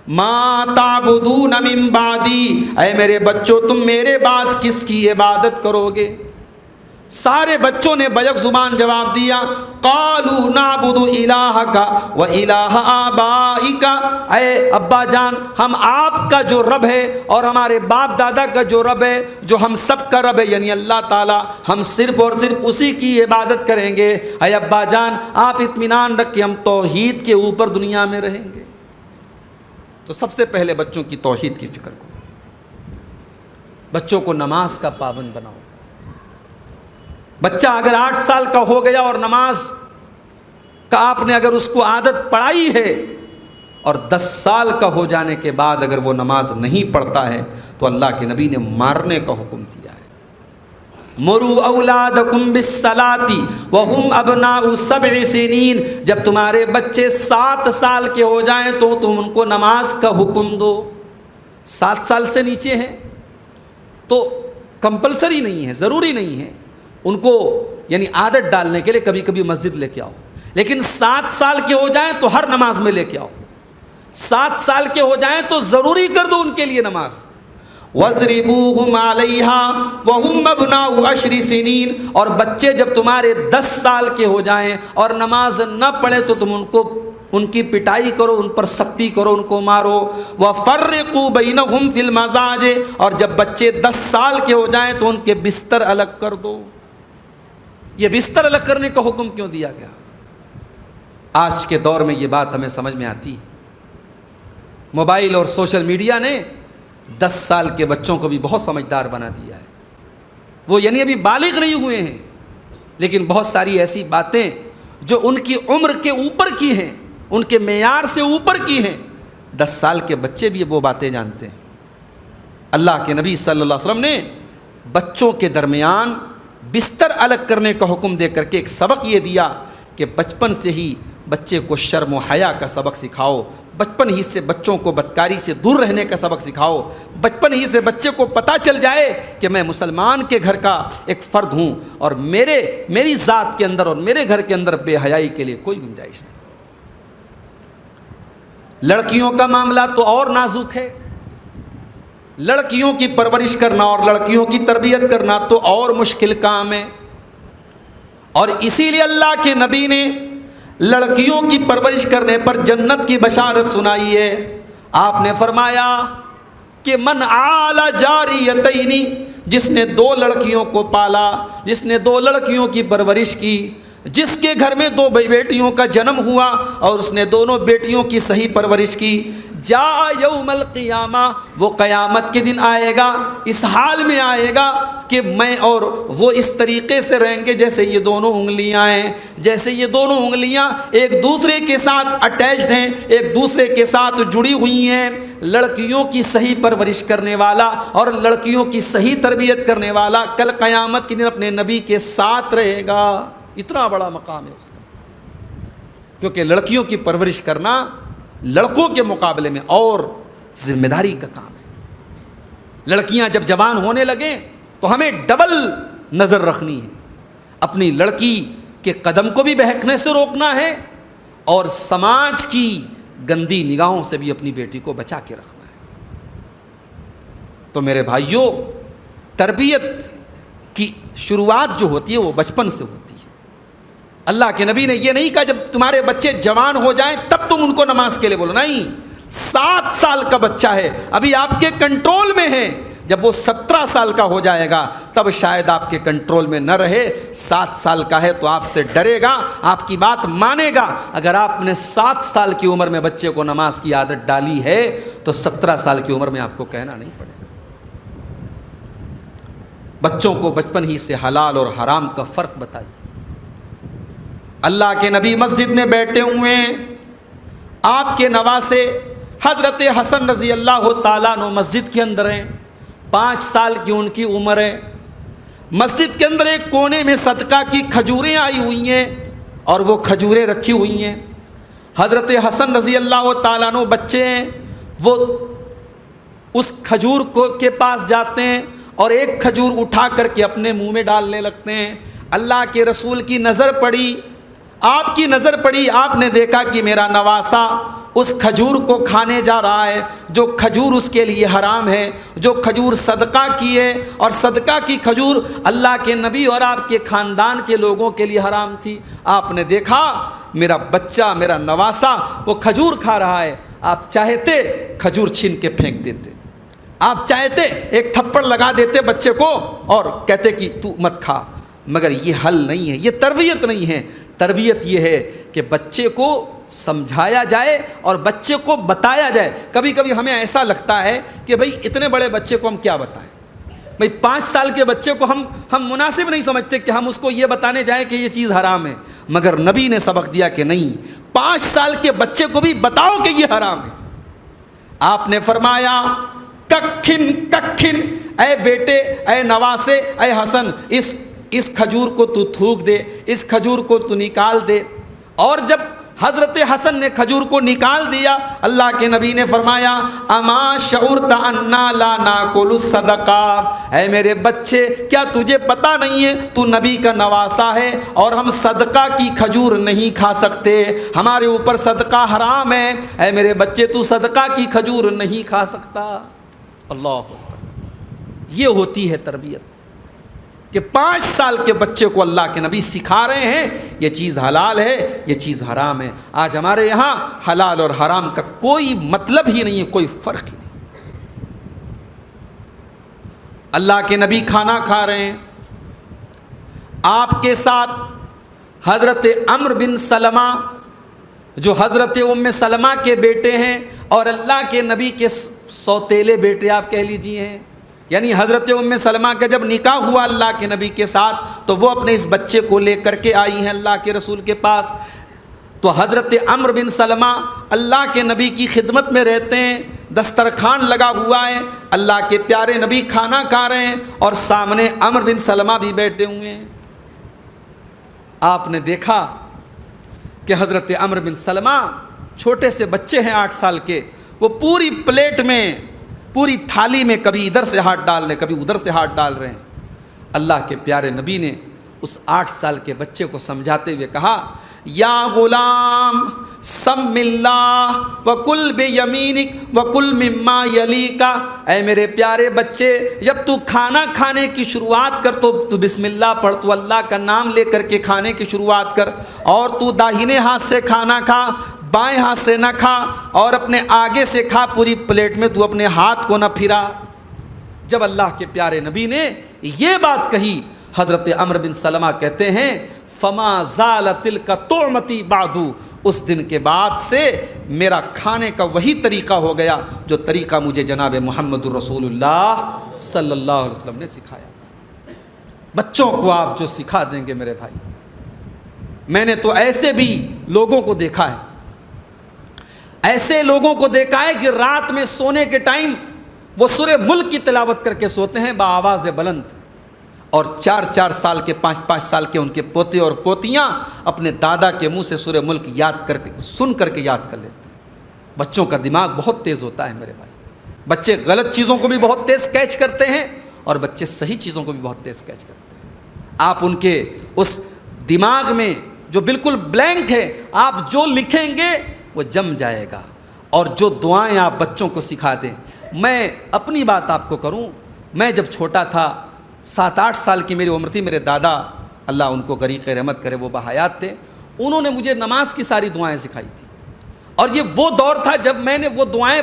ما تعبدون من بعدی، اے میرے بچوں تم میرے بعد کس کی عبادت کرو گے؟ سارے بچوں نے بیک زبان جواب دیا، قالوا نعبد الہک و الہ آبائک، اے ابا جان ہم آپ کا جو رب ہے اور ہمارے باپ دادا کا جو رب ہے، جو ہم سب کا رب ہے یعنی اللہ تعالی، ہم صرف اور صرف اسی کی عبادت کریں گے۔ اے ابا جان آپ اطمینان رکھیں ہم توحید کے اوپر دنیا میں رہیں گے۔ تو سب سے پہلے بچوں کی توحید کی فکر کرو، بچوں کو نماز کا پابند بناؤ۔ بچہ اگر 8 سال کا ہو گیا اور نماز کا آپ نے اگر اس کو عادت پڑائی ہے اور 10 سال کا ہو جانے کے بعد اگر وہ نماز نہیں پڑھتا ہے تو اللہ کے نبی نے مارنے کا حکم دیا ہے۔ مروا اولادکم بالصلاۃ وہم ابناء 7 سنین، جب تمہارے بچے 7 سال کے ہو جائیں تو تم ان کو نماز کا حکم دو۔ 7 سال سے نیچے ہیں تو کمپلسری نہیں ہے، ضروری نہیں ہے، ان کو یعنی عادت ڈالنے کے لیے کبھی کبھی مسجد لے کے آؤ، لیکن 7 سال کے ہو جائیں تو ہر نماز میں لے کے آؤ۔ 7 سال کے ہو جائیں تو ضروری کر دو ان کے لیے نماز۔ وَاضْرِبُوهُمْ عَلَيْهَا وَهُمْ أَبْنَاءُ 10 سِنِينَ، اور بچے جب تمہارے 10 سال کے ہو جائیں اور نماز نہ پڑھے تو تم ان کی پٹائی کرو، ان پر سختی کرو، ان کو مارو۔ وَفَرِّقُوا بَيْنَهُمْ فِي الْمَضَاجِعِ، اور جب بچے 10 سال کے ہو جائیں تو ان کے بستر الگ کر دو۔ یہ بستر الگ کرنے کا حکم کیوں دیا گیا؟ آج کے دور میں یہ بات ہمیں سمجھ میں آتی، موبائل اور سوشل میڈیا نے 10 سال کے بچوں کو بھی بہت سمجھدار بنا دیا ہے۔ وہ یعنی ابھی بالغ نہیں ہوئے ہیں لیکن بہت ساری ایسی باتیں جو ان کی عمر کے اوپر کی ہیں، ان کے معیار سے اوپر کی ہیں، 10 سال کے بچے بھی وہ باتیں جانتے ہیں۔ اللہ کے نبی صلی اللہ علیہ وسلم نے بچوں کے درمیان بستر الگ کرنے کا حکم دے کر کے ایک سبق یہ دیا کہ بچپن سے ہی بچے کو شرم و حیا کا سبق سکھاؤ، بچپن ہی سے بچوں کو بدکاری سے دور رہنے کا سبق سکھاؤ. بچپن ہی سے بچے کو پتہ چل جائے کہ میں مسلمان کے گھر کا ایک فرد ہوں اور میری ذات کے اندر اور میرے گھر کے اندر بے حیائی کے لیے کوئی گنجائش نہیں. لڑکیوں کا معاملہ تو اور نازک ہے. لڑکیوں کی پرورش کرنا اور لڑکیوں کی تربیت کرنا تو اور مشکل کام ہے. اور اسی لیے اللہ کے نبی نے لڑکیوں کی پرورش کرنے پر جنت کی بشارت سنائی ہے. آپ نے فرمایا کہ من آل جاریتین، جس نے 2 لڑکیوں کو پالا، جس نے 2 لڑکیوں کی پرورش کی، جس کے گھر میں 2 بیٹیوں کا جنم ہوا اور اس نے دونوں بیٹیوں کی صحیح پرورش کی، جاء یوم القیامہ، وہ قیامت کے دن آئے گا، اس حال میں آئے گا کہ میں اور وہ اس طریقے سے رہیں گے جیسے یہ دونوں انگلیاں ہیں، جیسے یہ دونوں انگلیاں ایک دوسرے کے ساتھ اٹیچڈ ہیں، ایک دوسرے کے ساتھ جڑی ہوئی ہیں. لڑکیوں کی صحیح پرورش کرنے والا اور لڑکیوں کی صحیح تربیت کرنے والا کل قیامت کے دن اپنے نبی کے ساتھ رہے گا. اتنا بڑا مقام ہے اس کا، کیونکہ لڑکیوں کی پرورش کرنا لڑکوں کے مقابلے میں اور ذمہ داری کا کام ہے. لڑکیاں جب جوان ہونے لگیں تو ہمیں ڈبل نظر رکھنی ہے. اپنی لڑکی کے قدم کو بھی بہکنے سے روکنا ہے اور سماج کی گندی نگاہوں سے بھی اپنی بیٹی کو بچا کے رکھنا ہے. تو میرے بھائیوں، تربیت کی شروعات جو ہوتی ہے وہ بچپن سے ہوتی ہے. اللہ کے نبی نے یہ نہیں کہا جب تمہارے بچے جوان ہو جائیں تب تم ان کو نماز کے لیے بولو، نہیں. 7 سال کا بچہ ہے، ابھی آپ کے کنٹرول میں ہے. جب وہ 17 سال کا ہو جائے گا تب شاید آپ کے کنٹرول میں نہ رہے. 7 سال کا ہے تو آپ سے ڈرے گا، آپ کی بات مانے گا. اگر آپ نے 7 سال کی عمر میں بچے کو نماز کی عادت ڈالی ہے تو 17 سال کی عمر میں آپ کو کہنا نہیں پڑے گا. بچوں کو بچپن ہی سے حلال اور حرام کا فرق بتائیے. اللہ کے نبی مسجد میں بیٹھے ہوئے ہیں، آپ کے نواسے حضرت حسن رضی اللہ تعالیٰ عنہ مسجد کے اندر ہیں. 5 سال کی ان کی عمر ہے. مسجد کے اندر ایک کونے میں صدقہ کی کھجوریں آئی ہوئی ہیں اور وہ کھجوریں رکھی ہوئی ہیں. حضرت حسن رضی اللہ تعالیٰ عنہ بچے ہیں، وہ اس کھجور کے پاس جاتے ہیں اور ایک کھجور اٹھا کر کے اپنے منہ میں ڈالنے لگتے ہیں. اللہ کے رسول کی نظر پڑی، آپ کی نظر پڑی، آپ نے دیکھا کہ میرا نواسا اس کھجور کو کھانے جا رہا ہے جو کھجور اس کے لیے حرام ہے، جو کھجور صدقہ کی ہے، اور صدقہ کی کھجور اللہ کے نبی اور آپ کے خاندان کے لوگوں کے لیے حرام تھی. آپ نے دیکھا میرا بچہ، میرا نواسا وہ کھجور کھا رہا ہے. آپ چاہتے کھجور چھین کے پھینک دیتے، آپ چاہتے ایک تھپڑ لگا دیتے بچے کو اور کہتے کہ تو مت کھا. مگر یہ حل نہیں ہے، یہ تربیت نہیں ہے. تربیت یہ ہے کہ بچے کو سمجھایا جائے اور بچے کو بتایا جائے. کبھی کبھی ہمیں ایسا لگتا ہے کہ بھئی اتنے بڑے بچے کو ہم کیا بتائیں. بھئی 5 سال کے بچے کو ہم مناسب نہیں سمجھتے کہ ہم اس کو یہ بتانے جائیں کہ یہ چیز حرام ہے. مگر نبی نے سبق دیا کہ نہیں، 5 سال کے بچے کو بھی بتاؤ کہ یہ حرام ہے. آپ نے فرمایا ککھن ککھن، اے بیٹے، اے نواسے، اے حسن، اس کھجور کو تو تھوک دے، اس کھجور کو تو نکال دے. اور جب حضرت حسن نے کھجور کو نکال دیا، اللہ کے نبی نے فرمایا اما شعرت انا لا ناکل الصدقہ، اے میرے بچے کیا تجھے پتہ نہیں ہے تو نبی کا نواسا ہے اور ہم صدقہ کی کھجور نہیں کھا سکتے، ہمارے اوپر صدقہ حرام ہے. اے میرے بچے تو صدقہ کی کھجور نہیں کھا سکتا. اللہ اکبر. یہ ہوتی ہے تربیت کہ 5 سال کے بچے کو اللہ کے نبی سکھا رہے ہیں یہ چیز حلال ہے، یہ چیز حرام ہے. آج ہمارے یہاں حلال اور حرام کا کوئی مطلب ہی نہیں ہے، کوئی فرق ہی نہیں. اللہ کے نبی کھانا کھا رہے ہیں، آپ کے ساتھ حضرت عمرو بن سلمہ جو حضرت ام سلمہ کے بیٹے ہیں اور اللہ کے نبی کے سوتیلے بیٹے آپ کہہ لیجیے ہیں. یعنی حضرت ام سلمہ کا جب نکاح ہوا اللہ کے نبی کے ساتھ تو وہ اپنے اس بچے کو لے کر کے آئی ہیں اللہ کے رسول کے پاس. تو حضرت عمرو بن سلمہ اللہ کے نبی کی خدمت میں رہتے ہیں، دسترخوان لگا ہوا ہے، اللہ کے پیارے نبی کھانا کھا رہے ہیں اور سامنے عمرو بن سلمہ بھی بیٹھے ہوئے ہیں. آپ نے دیکھا کہ حضرت عمرو بن سلمہ چھوٹے سے بچے ہیں 8 سال کے، وہ پوری پلیٹ میں، پوری تھالی میں کبھی ادھر سے ہاتھ ڈال رہے، کبھی ادھر سے ہاتھ ڈال رہے ہیں۔ اللہ کے پیارے نبی نے اس 8 سال کے بچے کو سمجھاتے ہوئے کہا، یا غلام سم اللہ وکل بیمینک وکل مما یلیک، اے میرے پیارے بچے، جب تو کھانا کھانے کی شروعات کر تو بسم اللہ پڑھ، تو اللہ کا نام لے کر کے کھانے کی شروعات کر، اور تو داہنے ہاتھ سے کھانا کھا، بائیں ہاتھ سے نہ کھا، اور اپنے آگے سے کھا، پوری پلیٹ میں تو اپنے ہاتھ کو نہ پھرا۔ جب اللہ کے پیارے نبی نے یہ بات کہی، حضرت عمرو بن سلمہ کہتے ہیں فما زال تلک طعمتی بعد، اس دن کے بعد سے میرا کھانے کا وہی طریقہ ہو گیا جو طریقہ مجھے جناب محمد رسول اللہ صلی اللہ علیہ وسلم نے سکھایا۔ بچوں کو آپ جو سکھا دیں گے میرے بھائی، میں نے تو ایسے بھی لوگوں کو دیکھا ہے، ایسے لوگوں کو دیکھا ہے کہ رات میں سونے کے ٹائم وہ سورہ ملک کی تلاوت کر کے سوتے ہیں بآواز بلند، اور 4 سال کے 5 سال کے ان کے پوتے اور پوتیاں اپنے دادا کے منہ سے سورہ ملک یاد کر کے سن کر کے یاد کر لیتے ہیں۔ بچوں کا دماغ بہت تیز ہوتا ہے میرے بھائی، بچے غلط چیزوں کو بھی بہت تیز کیچ کرتے ہیں اور بچے صحیح چیزوں کو بھی بہت تیز کیچ کرتے ہیں۔ آپ ان کے اس دماغ میں جو بالکل بلینک ہے، آپ جو لکھیں گے وہ جم جائے گا، اور جو دعائیں آپ بچوں کو سکھا دیں۔ میں اپنی بات آپ کو کروں، میں جب چھوٹا تھا، 7-8 سال کی میری عمر تھی، میرے دادا اللہ ان کو غریق رحمت کرے، وہ بحیات تھے، انہوں نے مجھے نماز کی ساری دعائیں سکھائی تھی، اور یہ وہ دور تھا جب میں نے وہ دعائیں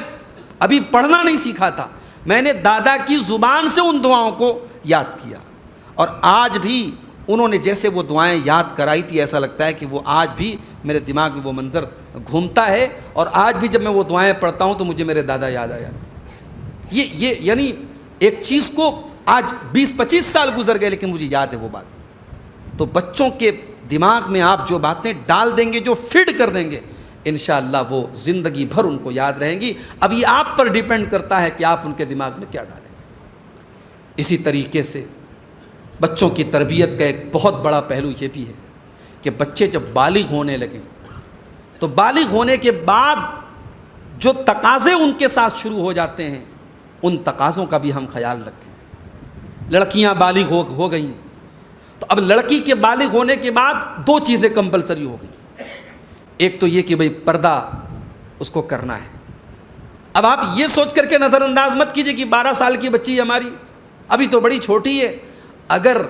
ابھی پڑھنا نہیں سیکھا تھا، میں نے دادا کی زبان سے ان دعاؤں کو یاد کیا، اور آج بھی انہوں نے جیسے وہ دعائیں یاد کرائی تھی، ایسا لگتا ہے کہ وہ آج بھی میرے دماغ میں وہ منظر گھومتا ہے، اور آج بھی جب میں وہ دعائیں پڑھتا ہوں تو مجھے میرے دادا یاد آ جاتے ہیں۔ یہ یعنی ایک چیز کو آج 20-25 سال گزر گئے لیکن مجھے یاد ہے وہ بات۔ تو بچوں کے دماغ میں آپ جو باتیں ڈال دیں گے، جو فیڈ کر دیں گے، انشاءاللہ وہ زندگی بھر ان کو یاد رہیں گی۔ اب یہ آپ پر ڈیپینڈ کرتا ہے کہ آپ ان کے دماغ میں کیا ڈالیں گے۔ اسی طریقے سے بچوں کی تربیت کا ایک بہت بڑا پہلو یہ بھی ہے کہ بچے جب بالغ ہونے لگیں تو بالغ ہونے کے بعد جو تقاضے ان کے ساتھ شروع ہو جاتے ہیں، ان تقاضوں کا بھی ہم خیال رکھیں۔ لڑکیاں بالغ ہو گئیں تو اب لڑکی کے بالغ ہونے کے بعد 2 چیزیں کمپلسری ہو گئیں۔ ایک تو یہ کہ بھئی پردہ اس کو کرنا ہے۔ اب آپ یہ سوچ کر کے نظر انداز مت کیجئے کہ 12 سال کی بچی ہماری ابھی تو بڑی چھوٹی ہے۔ اگر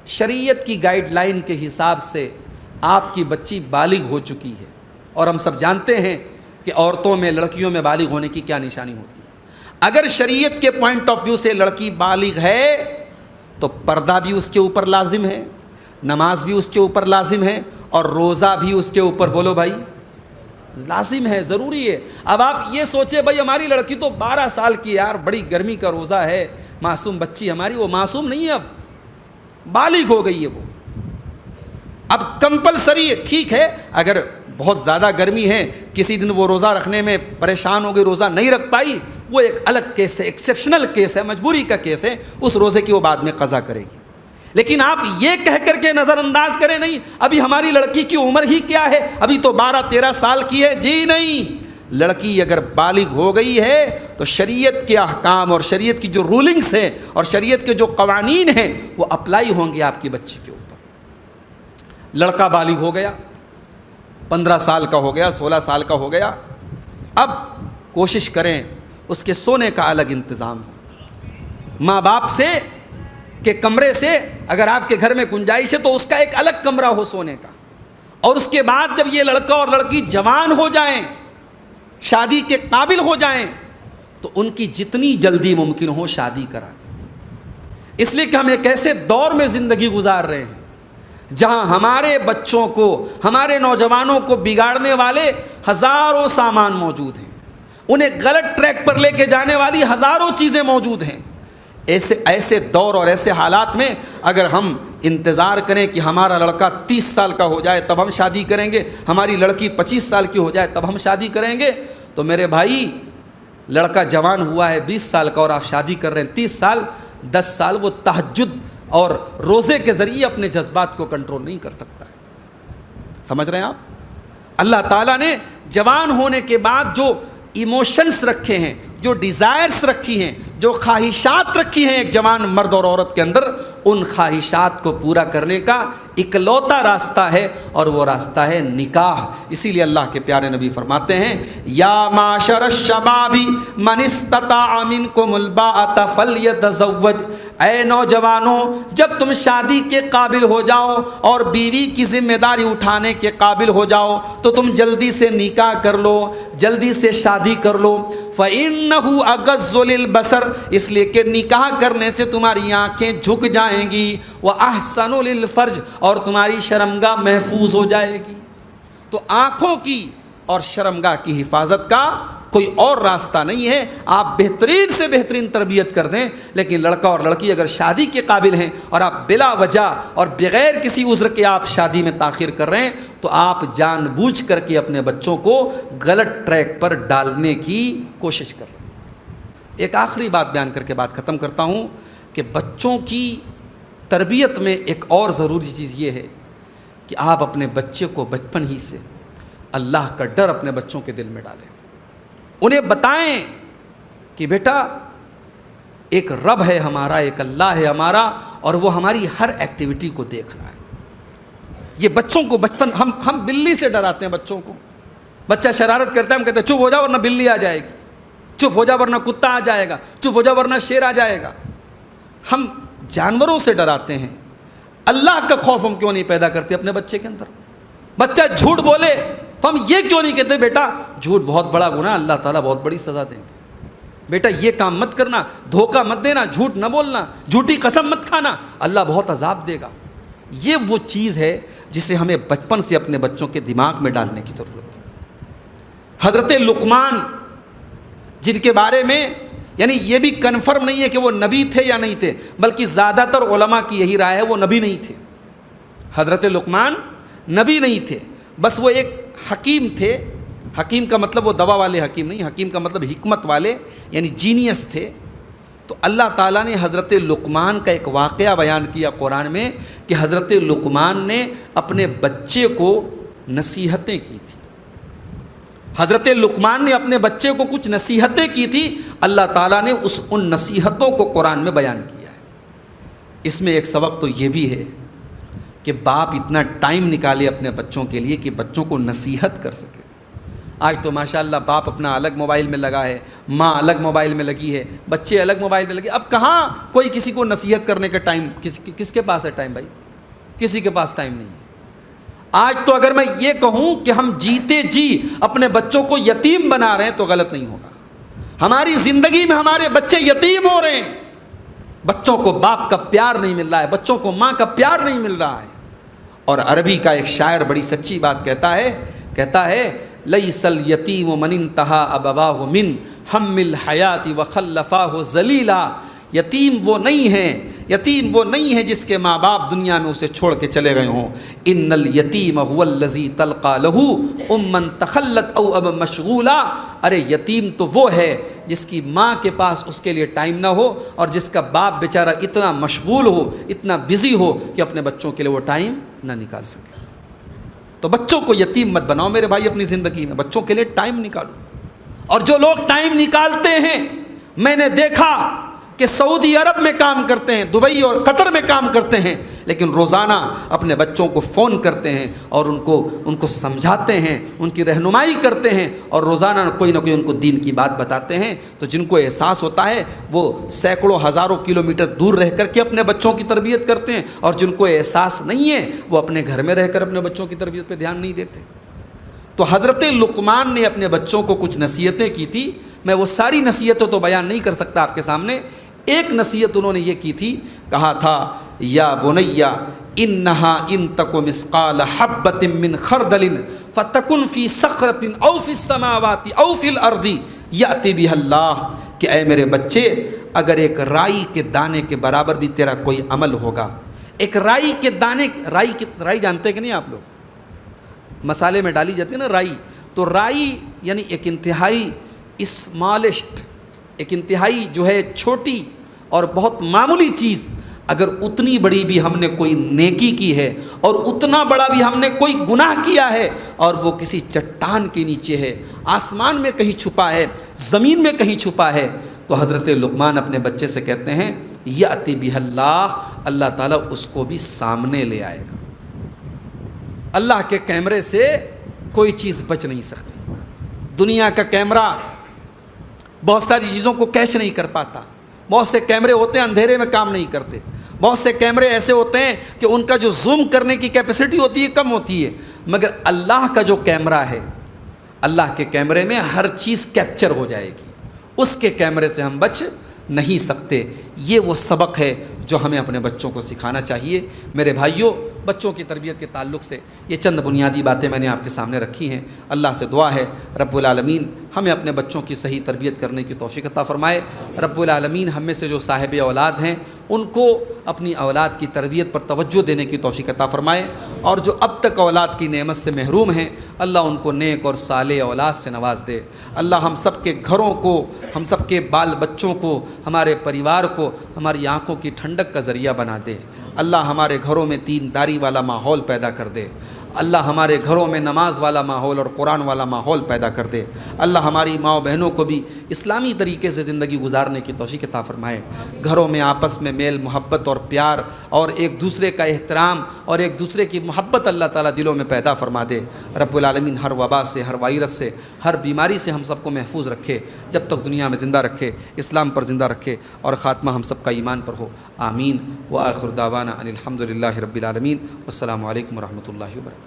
شریعت کی گائیڈ لائن کے حساب سے آپ کی بچی بالغ ہو چکی ہے، اور ہم سب جانتے ہیں کہ عورتوں میں، لڑکیوں میں بالغ ہونے کی کیا نشانی ہوتی ہے، اگر شریعت کے پوائنٹ آف ویو سے لڑکی بالغ ہے تو پردہ بھی اس کے اوپر لازم ہے، نماز بھی اس کے اوپر لازم ہے، اور روزہ بھی اس کے اوپر، بولو بھائی، لازم ہے، ضروری ہے۔ اب آپ یہ سوچیں بھائی ہماری لڑکی تو 12 سال کی، یار بڑی گرمی کا روزہ ہے، معصوم بچی ہماری، وہ معصوم نہیں ہے، اب بالغ ہو گئی ہے، وہ اب کمپلسری ہے۔ ٹھیک ہے، اگر بہت زیادہ گرمی ہے، کسی دن وہ روزہ رکھنے میں پریشان ہو گئی، روزہ نہیں رکھ پائی، وہ ایک الگ کیس ہے، ایکسیپشنل کیس ہے، مجبوری کا کیس ہے، اس روزے کی وہ بعد میں قضا کرے گی۔ لیکن آپ یہ کہہ کر کے نظر انداز کریں نہیں ابھی ہماری لڑکی کی عمر ہی کیا ہے، ابھی تو 12-13 سال کی ہے، جی نہیں، لڑکی اگر بالغ ہو گئی ہے تو شریعت کے احکام اور شریعت کی جو رولنگز ہیں اور شریعت کے جو قوانین ہیں وہ اپلائی ہوں گے آپ کی بچی کے اوپر۔ لڑکا بالغ ہو گیا، 15 سال کا ہو گیا، 16 سال کا ہو گیا، اب کوشش کریں اس کے سونے کا الگ انتظام ہو، ماں باپ سے کہ کمرے سے اگر آپ کے گھر میں گنجائش ہے تو اس کا ایک الگ کمرہ ہو سونے کا، اور اس کے بعد جب یہ لڑکا اور لڑکی جوان ہو جائیں، شادی کے قابل ہو جائیں، تو ان کی جتنی جلدی ممکن ہو شادی کرا دیں، اس لیے کہ ہم ایک ایسے دور میں زندگی گزار رہے ہیں جہاں ہمارے بچوں کو، ہمارے نوجوانوں کو بگاڑنے والے ہزاروں سامان موجود ہیں، انہیں غلط ٹریک پر لے کے جانے والی ہزاروں چیزیں موجود ہیں۔ ایسے دور اور ایسے حالات میں اگر ہم انتظار کریں کہ ہمارا لڑکا 30 سال کا ہو جائے تب ہم شادی کریں گے، ہماری لڑکی 25 سال کی ہو جائے تب ہم شادی کریں گے، تو میرے بھائی لڑکا جوان ہوا ہے 20 سال کا اور آپ شادی کر رہے ہیں 30 سال، 10 سال وہ تہجد اور روزے کے ذریعے اپنے جذبات کو کنٹرول نہیں کر سکتا ہے۔ سمجھ رہے ہیں آپ؟ اللہ تعالیٰ نے جوان ہونے کے بعد جو ایموشنز رکھے ہیں، جو ڈیزائرز رکھی ہیں، جو خواہشات رکھی ہیں ایک جوان مرد اور عورت کے اندر، ان خواہشات کو پورا کرنے کا اکلوتا راستہ ہے، اور وہ راستہ ہے نکاح۔ اسی لیے اللہ کے پیارے نبی فرماتے ہیں یا معاشر الشباب من استطاع منکم الباءۃ فلیتزوج، اے نوجوانوں جب تم شادی کے قابل ہو جاؤ اور بیوی کی ذمہ داری اٹھانے کے قابل ہو جاؤ تو تم جلدی سے نکاح کر لو، جلدی سے شادی کر لو۔ فَإِنَّهُ أَغَضُّ لِلْبَصَرِ، اس لیے کہ نکاح کرنے سے تمہاری آنکھیں جھک جائیں گی، وَأَحْسَنُ لِلْفَرْجِ، اور تمہاری شرمگاہ محفوظ ہو جائے گی۔ تو آنکھوں کی اور شرمگاہ کی حفاظت کا کوئی اور راستہ نہیں ہے۔ آپ بہترین سے بہترین تربیت کر دیں، لیکن لڑکا اور لڑکی اگر شادی کے قابل ہیں اور آپ بلا وجہ اور بغیر کسی عذر کے آپ شادی میں تاخیر کر رہے ہیں تو آپ جان بوجھ کر کے اپنے بچوں کو غلط ٹریک پر ڈالنے کی کوشش کر رہے ہیں۔ ایک آخری بات بیان کر کے بات ختم کرتا ہوں کہ بچوں کی تربیت میں ایک اور ضروری چیز یہ ہے کہ آپ اپنے بچے کو بچپن ہی سے اللہ کا ڈر اپنے بچوں کے دل میں ڈالیں، انہیں بتائیں کہ بیٹا ایک رب ہے ہمارا، ایک اللہ ہے ہمارا، اور وہ ہماری ہر ایکٹیویٹی کو دیکھ رہا ہے۔ یہ بچوں کو بچپن ہم بلی سے ڈراتے ہیں بچوں کو۔ بچہ شرارت کرتا ہے، ہم کہتے ہیں چپ ہو جاؤ ورنہ بلی آ جائے گی، چپ ہو جاؤ ورنہ کتا آ جائے گا، چپ ہو جاؤ ورنہ شیر آ جائے گا۔ ہم جانوروں سے ڈراتے ہیں، اللہ کا خوف ہم کیوں نہیں پیدا کرتے اپنے بچے کے اندر؟ بچہ جھوٹ بولے تو ہم یہ کیوں نہیں کہتے بیٹا جھوٹ بہت بڑا گناہ، اللہ تعالیٰ بہت بڑی سزا دیں گے، بیٹا یہ کام مت کرنا، دھوکہ مت دینا، جھوٹ نہ بولنا، جھوٹی قسم مت کھانا، اللہ بہت عذاب دے گا۔ یہ وہ چیز ہے جسے ہمیں بچپن سے اپنے بچوں کے دماغ میں ڈالنے کی ضرورت ہے۔ حضرت لقمان، جن کے بارے میں یعنی یہ بھی کنفرم نہیں ہے کہ وہ نبی تھے یا نہیں تھے، بلکہ زیادہ تر علماء کی یہی رائے ہے وہ نبی نہیں تھے۔ حضرت لقمان نبی نہیں تھے، بس وہ ایک حکیم تھے۔ حکیم کا مطلب وہ دوا والے حکیم نہیں، حکیم کا مطلب حکمت والے، یعنی جینیس تھے۔ تو اللہ تعالیٰ نے حضرت لقمان کا ایک واقعہ بیان کیا قرآن میں کہ حضرت لقمان نے اپنے بچے کو نصیحتیں کی تھی۔ حضرت لقمان نے اپنے بچے کو کچھ نصیحتیں کی تھی، اللہ تعالیٰ نے ان نصیحتوں کو قرآن میں بیان کیا ہے۔ اس میں ایک سبق تو یہ بھی ہے کہ باپ اتنا ٹائم نکالے اپنے بچوں کے لیے کہ بچوں کو نصیحت کر سکے۔ آج تو ماشاءاللہ باپ اپنا الگ موبائل میں لگا ہے، ماں الگ موبائل میں لگی ہے، بچے الگ موبائل میں لگے، اب کہاں کوئی کسی کو نصیحت کرنے کا ٹائم، کس کے پاس ہے ٹائم بھائی؟ کسی کے پاس ٹائم نہیں ہے۔ آج تو اگر میں یہ کہوں کہ ہم جیتے جی اپنے بچوں کو یتیم بنا رہے ہیں تو غلط نہیں ہوگا۔ ہماری زندگی میں ہمارے بچے یتیم ہو رہے ہیں، بچوں کو باپ کا پیار نہیں مل رہا ہے، بچوں کو ماں کا پیار نہیں مل رہا ہے۔ اور عربی کا ایک شاعر بڑی سچی بات کہتا ہے لیس الیتیم من انتہا ابواہ من ہم الحیات وخلفاہ ذلیلا، یتیم وہ نہیں ہے جس کے ماں باپ دنیا میں اسے چھوڑ کے چلے گئے ہوں۔ ان الیتیم هو الذی تلقى له اما تخلت او اب مشغولا، ارے یتیم تو وہ ہے جس کی ماں کے پاس اس کے لیے ٹائم نہ ہو اور جس کا باپ بیچارہ اتنا مشغول ہو، اتنا بزی ہو کہ اپنے بچوں کے لیے وہ ٹائم نہ نکال سکے۔ تو بچوں کو یتیم مت بناؤ میرے بھائی، اپنی زندگی میں بچوں کے لیے ٹائم نکالو۔ اور جو لوگ ٹائم نکالتے ہیں، میں نے دیکھا کہ سعودی عرب میں کام کرتے ہیں، دبئی اور قطر میں کام کرتے ہیں، لیکن روزانہ اپنے بچوں کو فون کرتے ہیں اور ان کو سمجھاتے ہیں، ان کی رہنمائی کرتے ہیں، اور روزانہ کوئی نہ کوئی ان کو دین کی بات بتاتے ہیں۔ تو جن کو احساس ہوتا ہے وہ سینکڑوں ہزاروں کلومیٹر دور رہ کر کے اپنے بچوں کی تربیت کرتے ہیں، اور جن کو احساس نہیں ہے وہ اپنے گھر میں رہ کر اپنے بچوں کی تربیت پہ دھیان نہیں دیتے۔ تو حضرت لقمان نے اپنے بچوں کو کچھ نصیحتیں کی تھی، میں وہ ساری نصیحتیں تو بیان نہیں کر سکتا آپ کے سامنے۔ ایک نصیحت انہوں نے یہ کی تھی، کہا تھا یا بنیا انہا ان تک مثقال حبۃ من خردل فتکن فی صخرۃ او فی السماوات او فی الارض یأتی بها اللہ، کہ اے میرے بچے اگر ایک رائی کے دانے کے برابر بھی تیرا کوئی عمل ہوگا، ایک رائی کے دانے، رائی جانتے کہ نہیں آپ لوگ؟ مسالے میں ڈالی جاتی ہے نا رائی، تو رائی یعنی ایک انتہائی اسمالسٹ، ایک انتہائی جو ہے چھوٹی اور بہت معمولی چیز، اگر اتنی بڑی بھی ہم نے کوئی نیکی کی ہے اور اتنا بڑا بھی ہم نے کوئی گناہ کیا ہے اور وہ کسی چٹان کے نیچے ہے، آسمان میں کہیں چھپا ہے، زمین میں کہیں چھپا ہے، تو حضرت لقمان اپنے بچے سے کہتے ہیں یأتی بہ اللہ، اللہ تعالیٰ اس کو بھی سامنے لے آئے گا۔ اللہ کے کیمرے سے کوئی چیز بچ نہیں سکتی۔ دنیا کا کیمرہ بہت ساری چیزوں کو کیچ نہیں کر پاتا، بہت سے کیمرے ہوتے ہیں اندھیرے میں کام نہیں کرتے، بہت سے کیمرے ایسے ہوتے ہیں کہ ان کا جو زوم کرنے کی کیپیسٹی ہوتی ہے کم ہوتی ہے، مگر اللہ کا جو کیمرہ ہے، اللہ کے کیمرے میں ہر چیز کیپچر ہو جائے گی، اس کے کیمرے سے ہم بچ نہیں سکتے۔ یہ وہ سبق ہے جو ہمیں اپنے بچوں کو سکھانا چاہیے۔ میرے بھائیوں، بچوں کی تربیت کے تعلق سے یہ چند بنیادی باتیں میں نے آپ کے سامنے رکھی ہیں۔ اللہ سے دعا ہے رب العالمین ہمیں اپنے بچوں کی صحیح تربیت کرنے کی توفیق عطا فرمائے۔ رب العالمین ہم میں سے جو صاحب اولاد ہیں ان کو اپنی اولاد کی تربیت پر توجہ دینے کی توفیق عطا فرمائے، اور جو اب تک اولاد کی نعمت سے محروم ہیں اللہ ان کو نیک اور صالح اولاد سے نواز دے۔ اللہ ہم سب کے گھروں کو، ہم سب کے بال بچوں کو، ہمارے پریوار کو ہماری آنکھوں کی ٹھنڈک کا ذریعہ بنا دے۔ اللہ ہمارے گھروں میں دینداری والا ماحول پیدا کر دے۔ اللہ ہمارے گھروں میں نماز والا ماحول اور قرآن والا ماحول پیدا کر دے۔ اللہ ہماری ماؤں بہنوں کو بھی اسلامی طریقے سے زندگی گزارنے کی توفیق عطا فرمائے۔ گھروں میں آپس میں میل محبت اور پیار اور ایک دوسرے کا احترام اور ایک دوسرے کی محبت اللہ تعالیٰ دلوں میں پیدا فرما دے۔ رب العالمین ہر وبا سے، ہر وائرس سے، ہر بیماری سے ہم سب کو محفوظ رکھے، جب تک دنیا میں زندہ رکھے، اسلام پر زندہ رکھے، اور خاتمہ ہم سب کا ایمان پر ہو۔ آمین۔ وآخر دعوانا ان الحمد للہ رب العالمین۔ والسلام علیکم ورحمۃ اللہ وبرکاتہ۔